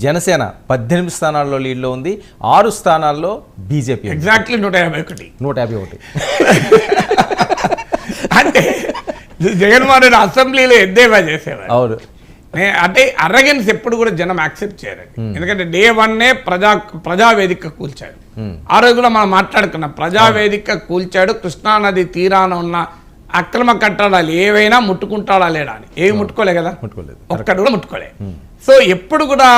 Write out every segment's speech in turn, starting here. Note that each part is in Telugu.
జనసేన 18 స్థానాల్లో లీడ్లో ఉంది, 6 స్థానాల్లో బీజేపీ. ఎగ్జాక్ట్లీ 151. అంటే జగన్మోహన్ రెడ్డి అసెంబ్లీలో ఎద్దేవా చేసేవారు. అవును, అంటే అరగెన్స్ ఎప్పుడు కూడా జనం యాక్సెప్ట్ చేయరండి. ఎందుకంటే డే 1 ప్రజావేదిక కూల్చాడు. ఆ రోజు కూడా మనం మాట్లాడుకున్నాం, ప్రజావేదిక కూల్చాడు. కృష్ణానది తీరాన ఉన్న అక్రమ కట్టడాలు ఏవైనా ముట్టుకుంటాడా లేడా అని. ఏవి ముట్టుకోలే కదా, ఒక్కడు కూడా ముట్టుకోలే. సో ఎప్పుడు కూడా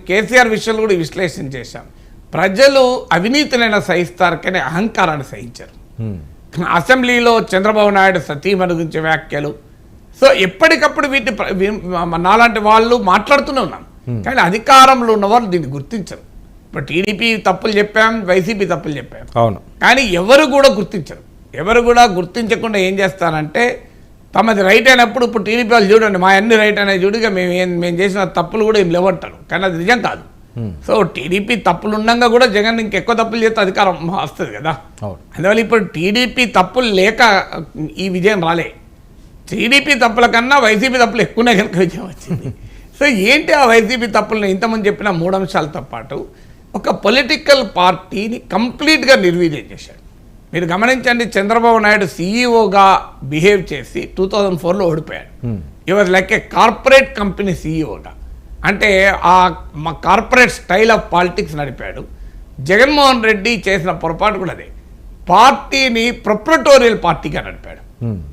కేసీఆర్ విషయంలో కూడా విశ్లేషణ చేశాం. ప్రజలు అవినీతినైనా సహిస్తారు కానీ అహంకారాన్ని సహించారు. అసెంబ్లీలో చంద్రబాబు నాయుడు సతీమణి గురించి వ్యాఖ్యలు, సో ఎప్పటికప్పుడు నాలాంటి వాళ్ళు మాట్లాడుతూనే ఉన్నాం. కానీ అధికారంలో ఉన్న వాళ్ళు దీన్ని గుర్తించరు. ఇప్పుడు టీడీపీ తప్పులు చెప్పాం, వైసీపీ తప్పులు చెప్పాం, అవును, కానీ ఎవరు కూడా గుర్తించరు. ఎవరు కూడా గుర్తించకుండా ఏం చేస్తారంటే తమది రైట్ అయినప్పుడు, ఇప్పుడు టీడీపీ వాళ్ళు చూడండి మా అన్ని రైట్ అనేది చూడగా మేము చేసిన తప్పులు కూడా ఏం లేవంటారు, కానీ అది నిజం కాదు. సో టీడీపీ తప్పులు ఉండగా కూడా జగన్ ఇంకెక్కువ తప్పులు చేస్తే అధికారం వస్తుంది కదా. అందువల్ల ఇప్పుడు టీడీపీ తప్పులు లేక ఈ విజయం రాలే. టీడీపీ తప్పుల కన్నా వైసీపీ తప్పులు ఎక్కువనే కనుక విజయం వచ్చింది. సో ఏంటి ఆ వైసీపీ తప్పులను ఇంతమంది చెప్పిన 3 అంశాలతో పాటు ఒక పొలిటికల్ పార్టీని కంప్లీట్గా నిర్వీర్యం చేశాడు. మీరు గమనించండి, చంద్రబాబు నాయుడు సీఈఓగా బిహేవ్ చేసి 2004లో ఓడిపోయాడు. Ever like a corporate company సీఈఓగా, అంటే ఆ కార్పొరేట్ స్టైల్ ఆఫ్ పాలిటిక్స్ నడిపాడు. జగన్మోహన్ రెడ్డి చేసిన పొరపాటు కూడా అదే, పార్టీని ప్రొప్రటోరియల్ పార్టీగా నడిపాడు.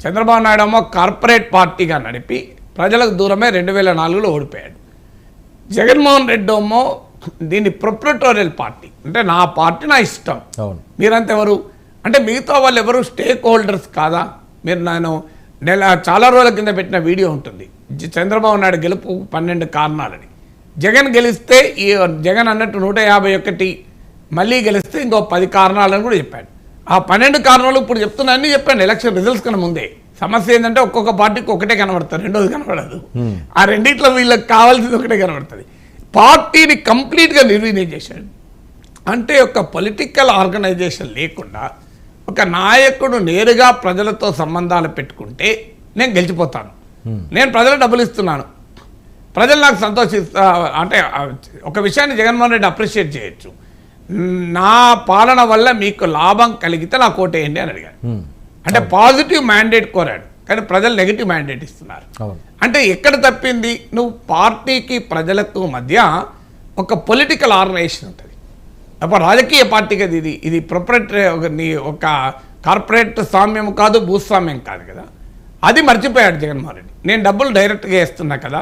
చంద్రబాబు నాయుడు ఏమో కార్పొరేట్ పార్టీగా నడిపి ప్రజలకు దూరమే 2004లో ఓడిపోయాడు. జగన్మోహన్ రెడ్డి ఏమో దీన్ని ప్రొప్రటోరియల్ పార్టీ, అంటే నా పార్టీ నా ఇష్టం, మీరంతా ఎవరు అంటే మిగతా వాళ్ళు ఎవరు స్టేక్ హోల్డర్స్ కాదా. మీరు నేను చాలా రోజుల కింద పెట్టిన వీడియో ఉంటుంది, చంద్రబాబు నాయుడు గెలుపు 12 కారణాలని. జగన్ గెలిస్తే ఈ జగన్ అన్నట్టు 151, మళ్ళీ గెలిస్తే ఇంకో 10 కారణాలని కూడా చెప్పాడు. ఆ 12 కారణాలు ఇప్పుడు చెప్తున్నా అన్నీ చెప్పాను ఎలక్షన్ రిజల్ట్స్ కన్నా ముందే. సమస్య ఏంటంటే ఒక్కొక్క పార్టీకి ఒకటే కనబడతారు, రెండోది కనబడదు. ఆ రెండిట్లో వీళ్ళకి కావాల్సింది ఒకటే కనబడుతుంది. పార్టీని కంప్లీట్గా నిర్వీర్యం చేశాడు. అంటే ఒక పొలిటికల్ ఆర్గనైజేషన్ లేకుండా ఒక నాయకుడు నేరుగా ప్రజలతో సంబంధాలు పెట్టుకుంటే నేను గెలిచిపోతాను, నేను ప్రజలకు డబ్బులు ఇస్తున్నాను, ప్రజలు నాకు సంతోషిస్తా అంటే ఒక విషయాన్ని జగన్మోహన్ రెడ్డి అప్రిషియేట్ చేయొచ్చు, నా పాలన వల్ల మీకు లాభం కలిగితే నాకు ఓటేయండి అని అడిగాడు. అంటే పాజిటివ్ మ్యాండేట్ కోరాడు, కానీ ప్రజలు నెగిటివ్ మ్యాండేట్ ఇస్తున్నారు. అంటే ఎక్కడ తప్పింది, నువ్వు పార్టీకి ప్రజలకు మధ్య ఒక పొలిటికల్ ఆర్గనైజేషన్ ఉంటుంది. అప్పుడు రాజకీయ పార్టీ కదా ఇది ప్రొపరేటరీ ఒక కార్పొరేట్ స్వామ్యం కాదు, భూస్వామ్యం కాదు కదా. అది మర్చిపోయాడు జగన్మోహన్ రెడ్డి. నేను డబ్బులు డైరెక్ట్గా వేస్తున్నా కదా,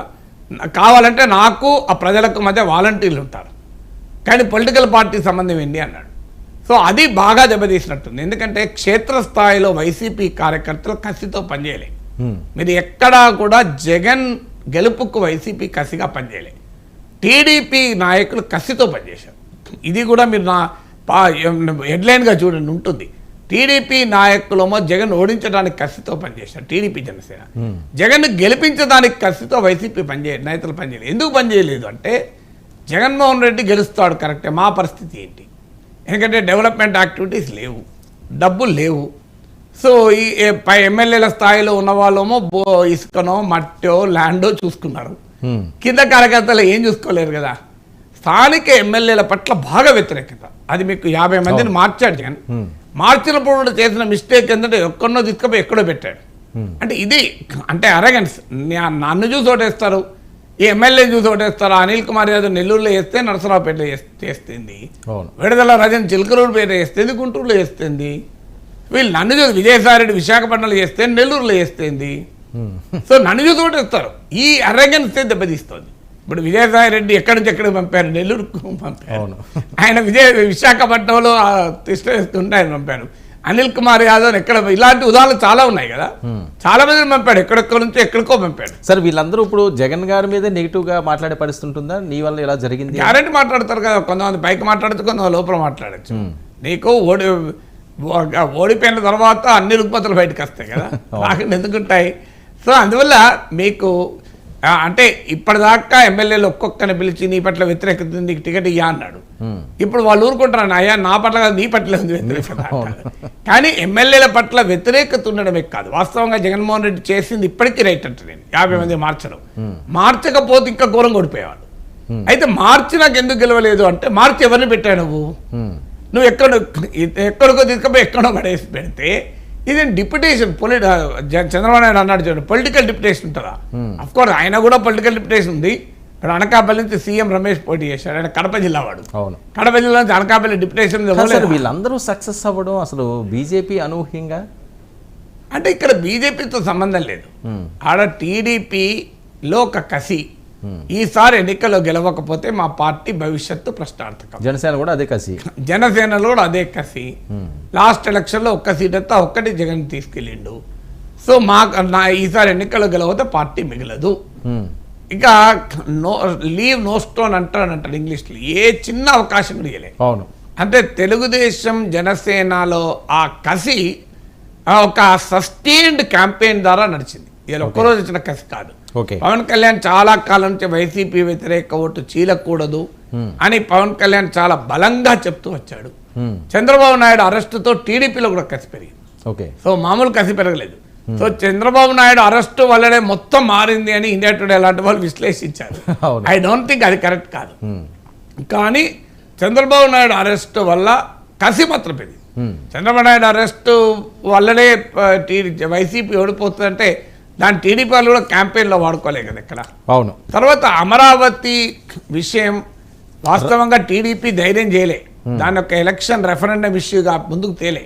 కావాలంటే నాకు ఆ ప్రజలకు మధ్య వాలంటీర్లు ఉంటారు, కానీ పొలిటికల్ పార్టీ సంబంధం ఏంటి అన్నాడు. సో అది బాగా దెబ్బతీసినట్టుంది. ఎందుకంటే క్షేత్రస్థాయిలో వైసీపీ కార్యకర్తలు కసితో పనిచేయలే. మీరు ఎక్కడా కూడా జగన్ గెలుపుకు వైసీపీ కసిగా పనిచేయలే, టీడీపీ నాయకులు కసితో పనిచేశారు. ఇది కూడా మీరు నా హెడ్లైన్గా చూడండి ఉంటుంది. టీడీపీ నాయకులమో జగన్ ఓడించడానికి కసితో పనిచేశారు టీడీపీ జనసేన, జగన్ గెలిపించడానికి కసితో వైసీపీ నేతలు పనిచేయలేదు. ఎందుకు పనిచేయలేదు అంటే జగన్మోహన్ రెడ్డి గెలుస్తాడు కరెక్టే, మా పరిస్థితి ఏంటి, ఎందుకంటే డెవలప్మెంట్ యాక్టివిటీస్ లేవు, డబ్బులు లేవు. సో ఈ ఎమ్మెల్యేల స్థాయిలో ఉన్న వాళ్ళేమో ఇసుకనో మట్టో ల్యాండో చూసుకున్నారు, కింద కార్యకర్తలు ఏం చూసుకోలేరు కదా. స్థానిక ఎమ్మెల్యేల పట్ల బాగా వ్యతిరేకత, అది మీకు 50 మందిని మార్చాడు జగన్. మార్చినప్పుడు చేసిన మిస్టేక్ ఏంటంటే ఎక్కడో తీసుకుపోయి ఎక్కడో పెట్టాడు. అంటే ఇది అంటే అరగెన్స్, నన్ను చూసి ఓటేస్తారు, ఈ ఎమ్మెల్యే చూసి ఓటేస్తారు. అనిల్ కుమార్ యాదవ్ నెల్లూరులో వేస్తే నరసరావుపేటలో చేస్తుంది, విడుదల రజన్ చిలకలూరుపేట వేస్తుంది, గుంటూరులో వేస్తుంది. వీళ్ళు నన్ను చూసి విజయసాయిరెడ్డి విశాఖపట్నంలో చేస్తే నెల్లూరులో వేస్తుంది. సో నన్ను చూసి ఓటేస్తారు. ఈ అరగెన్స్ దెబ్బతీస్తుంది. ఇప్పుడు విజయసాయిరెడ్డి ఎక్కడి నుంచి ఎక్కడికి పంపారు, నెల్లూరుకు పంపారు. ఆయన విశాఖపట్నంలో తిష్టేస్తుంటే ఆయన పంపారు. అనిల్ కుమార్ యాదవ్ ఎక్కడ, ఇలాంటి ఉదాహరణలు చాలా ఉన్నాయి కదా, చాలా మంది పంపాడు, ఎక్కడెక్కడ నుంచి ఎక్కడికో పంపాడు. సార్ వీళ్ళందరూ ఇప్పుడు జగన్ గారి మీద నెగిటివ్ గా మాట్లాడే పరిస్థితి ఉంటుందా, నీ వల్ల ఇలా జరిగింది? గ్యారెంటీ మాట్లాడతారు కదా, కొంతమంది పైకి మాట్లాడచ్చు, కొంతమంది లోపల మాట్లాడచ్చు. నీకు ఓడిపోయిన తర్వాత అన్ని రుగ్మతలు బయటకు వస్తాయి కదా, రాకుండా ఎందుకుంటాయి. సో అందువల్ల మీకు అంటే ఇప్పటిదాకా ఎమ్మెల్యేలు ఒక్కొక్కరిని పిలిచి నీ పట్ల వ్యతిరేకత నీకు టికెట్ ఇయ్యా అన్నాడు. ఇప్పుడు వాళ్ళు ఊరుకుంటారు, అయ్యా నా పట్ల కాదు నీ పట్ల ఉంది వ్యతిరేకత. కానీ ఎమ్మెల్యేల పట్ల వ్యతిరేకత ఉండడమే కాదు, వాస్తవంగా జగన్మోహన్ రెడ్డి చేసింది ఇప్పటికీ రైట్ అంటే నేను 50 మంది మార్చడం, మార్చకపోతే ఇంకా ఘోరంగా ఓడిపోయేవాళ్ళు. అయితే మార్చి నాకు ఎందుకు గెలవలేదు అంటే మార్చి ఎవరిని పెట్టావు నువ్వు ఎక్కడికో తీసుకుపోయి ఎక్కడో పడేసి పెడితే ఇది డిప్యుటేషన్ చంద్రబాబు నాయుడు అన్నాడు చూడండి, పొలిటికల్ డిప్యుటేషన్ ఉంటుందా? అఫ్ కోర్స్ ఆయన కూడా పొలిటికల్ డిప్యుటేషన్ ఉంది. ఇప్పుడు అనకాపల్లి నుంచి సీఎం రమేష్ పోటీ చేశాడు, ఆయన కడప జిల్లా వాడు. కడప జిల్లా నుంచి అనకాపల్లి డిప్యుటేషన్ వీళ్ళందరూ సక్సెస్ అవ్వడం అసలు బీజేపీ అనూహ్యంగా అంటే ఇక్కడ బీజేపీతో సంబంధం లేదు. ఆడ టీడీపీలో ఒక కసి, ఈసారి ఎన్నికల్లో గెలవకపోతే మా పార్టీ భవిష్యత్తు ప్రశ్నార్థకం. జనసేన కూడా అదే కసి, జనసేనలో కూడా అదే కసి. లాస్ట్ ఎలక్షన్లో ఒక్క సీట్ అయితే ఒక్కటి జగన్ తీసుకెళ్ళిండు. సో ఈసారి ఎన్నికల్లో గెలవతే పార్టీ మిగలదు. ఇక లీవ్ నో స్టోన్ అంటాడు ఇంగ్లీష్లో. ఏ చిన్న అవకాశం కూడా ఇవ్వలే. అంటే తెలుగుదేశం జనసేనలో ఆ కసి ఒక సస్టైన్డ్ క్యాంపెయిన్ ద్వారా నడిచింది. ఇలా ఒక్కరోజు వచ్చిన కసి కాదు. పవన్ కళ్యాణ్ చాలా కాలం నుంచి వైసీపీ వ్యతిరేక ఓటు చీలకూడదు అని పవన్ కళ్యాణ్ చాలా బలంగా చెప్తూ వచ్చాడు. చంద్రబాబు నాయుడు అరెస్టుతో టీడీపీలో కూడా కసి పెరిగింది. సో మామూలు కసి పెరగలేదు. సో చంద్రబాబు నాయుడు అరెస్టు వల్లనే మొత్తం మారింది అని ఇండియా టుడే లాంటి వాళ్ళు విశ్లేషించారు. ఐ డోంట్ థింక్ అది కరెక్ట్ కాదు. కానీ చంద్రబాబు నాయుడు అరెస్టు వల్ల కసి మాత్రం పెరిగింది. చంద్రబాబు నాయుడు అరెస్టు వల్లనే వైసీపీ ఓడిపోతుందంటే దాని టీడీపీ వాళ్ళు కూడా క్యాంపెయిన్లో వాడుకోలే కదా ఇక్కడ. తర్వాత అమరావతి విషయం వాస్తవంగా టీడీపీ ధైర్యం చేయలే, దాని ఒక ఎలక్షన్ రెఫరెండం ఇష్యూగా ముందుకు తేలే.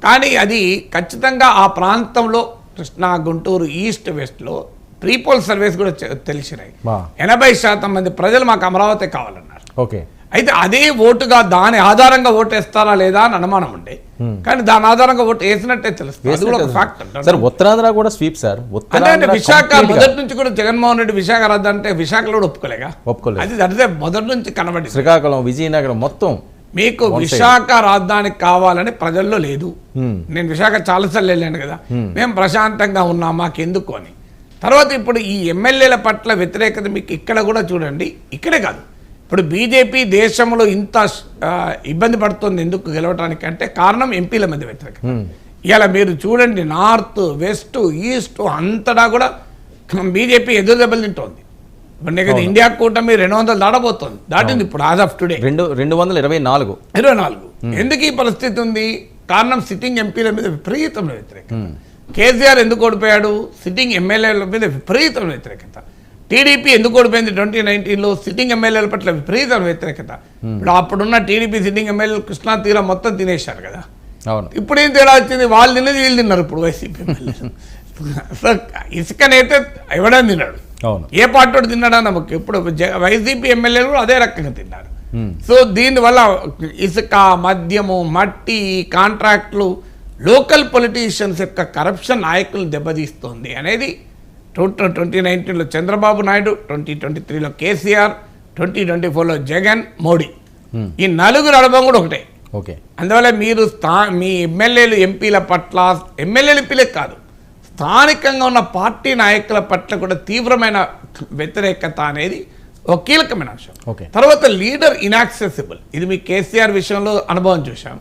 కానీ అది ఖచ్చితంగా ఆ ప్రాంతంలో కృష్ణా, గుంటూరు, ఈస్ట్, వెస్ట్లో ప్రీపోల్ సర్వేస్ కూడా తెలిసినాయి. 80% మంది ప్రజలు మాకు అమరావతి కావాలన్నారు. అయితే అదే ఓటుగా దాని ఆధారంగా ఓటేస్తారా లేదా అని అనుమానం ఉండే, కానీ దాని ఆధారంగా ఓటు వేసినట్టే తెలుస్తుంది. ఉత్తరాంధ్ర కూడా స్వీప్ సార్. అంటే విశాఖ మొదటి నుంచి కూడా జగన్మోహన్ రెడ్డి విశాఖ రాజధాని అంటే విశాఖలో కూడా ఒప్పుకోలేగా, అది అదే మొదటి నుంచి కనబడి శ్రీకాకుళం, విజయనగరం మొత్తం మీకు విశాఖ రాజధాని కావాలని ప్రజల్లో లేదు. నేను విశాఖ చాలాసార్లు వెళ్ళాను కదా, మేము ప్రశాంతంగా ఉన్నాం మాకెందుకు అని. తర్వాత ఇప్పుడు ఈ ఎమ్మెల్యేల పట్ల వ్యతిరేకత మీకు ఇక్కడ కూడా చూడండి. ఇక్కడే కాదు, ఇప్పుడు బీజేపీ దేశంలో ఇంత ఇబ్బంది పడుతుంది ఎందుకు గెలవడానికి అంటే కారణం ఎంపీల మధ్య వ్యతిరేకత. ఇలా మీరు చూడండి, నార్త్, వెస్ట్, ఈస్ట్ అంతటా కూడా బీజేపీ ఎదురు దెబ్బలు తింటోంది. ఇప్పుడు ఇండియా కూటమి 200 దాటబోతోంది, దాటింది ఇప్పుడు యాజ్ ఆఫ్ టుడే 224. ఎందుకు ఈ పరిస్థితి ఉంది? కారణం సిట్టింగ్ ఎంపీల మీద విపరీతమైన వ్యతిరేకత. కేసీఆర్ ఎందుకు ఓడిపోయాడు? సిట్టింగ్ ఎమ్మెల్యేల మీద విపరీతమైన వ్యతిరేకత. టీడీపీ ఎందుకు ఓడిపోయింది 2019లో? సిట్టింగ్ ఎమ్మెల్యేల పట్ల విపరీతమైన వ్యతిరేకత. ఇప్పుడు అప్పుడున్న టీడీపీ సిట్టింగ్ ఎమ్మెల్యేలు కృష్ణా తీరం మొత్తం తినేశారు కదా. ఇప్పుడు ఏం తేడా వచ్చింది? వాళ్ళు తిన్నది వీళ్ళు తిన్నారు. ఇప్పుడు వైసీపీ ఎమ్మెల్యేలు ఇసుకనైతే ఎవడని తిన్నాడు, ఏ పార్టీ తిన్నాడా నమ్మకం. ఇప్పుడు వైసీపీ ఎమ్మెల్యేలు కూడా అదే రకంగా తిన్నారు. సో దీనివల్ల ఇసుక, మద్యము, మట్టి, కాంట్రాక్ట్లు, లోకల్ పొలిటీషియన్స్ యొక్క కరప్షన్ నాయకులను దెబ్బతీస్తోంది అనేది 2019లో చంద్రబాబు నాయుడు, 2023లో కేసీఆర్, 2024లో జగన్, మోడీ, ఈ నలుగురు అనుభవం కూడా ఒకటే. అందువల్ల మీరు మీ ఎమ్మెల్యేలు, ఎంపీల పట్ల, ఎమ్మెల్యేలు, ఎంపీలే కాదు, స్థానికంగా ఉన్న పార్టీ నాయకుల పట్ల కూడా తీవ్రమైన వ్యతిరేకత అనేది ఒక కీలకమైన అంశం. తర్వాత లీడర్ ఇన్యాక్సెసిబుల్. ఇది మీ కేసీఆర్ విషయంలో అనుభవం చూసాం.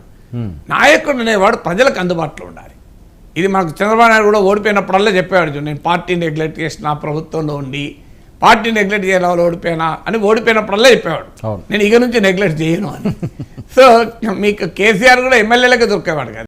నాయకుడు అనేవాడు ప్రజలకు అందుబాటులో ఉండాలి. ఇది మనకు చంద్రబాబు నాయుడు కూడా ఓడిపోయినప్పుడల్లా చెప్పేవాడు, నేను పార్టీ నెగ్లెక్ట్ చేసిన, ప్రభుత్వంలో ఉండి పార్టీ నెగ్లెక్ట్ చేయడం వల్ల ఓడిపోయినా అని ఓడిపోయినప్పుడల్లా చెప్పేవాడు, నేను ఇక నుంచి నెగ్లెక్ట్ చేయను అని. సో మీకు కేసీఆర్ కూడా ఎమ్మెల్యేలకే దొరికేవాడు కదా.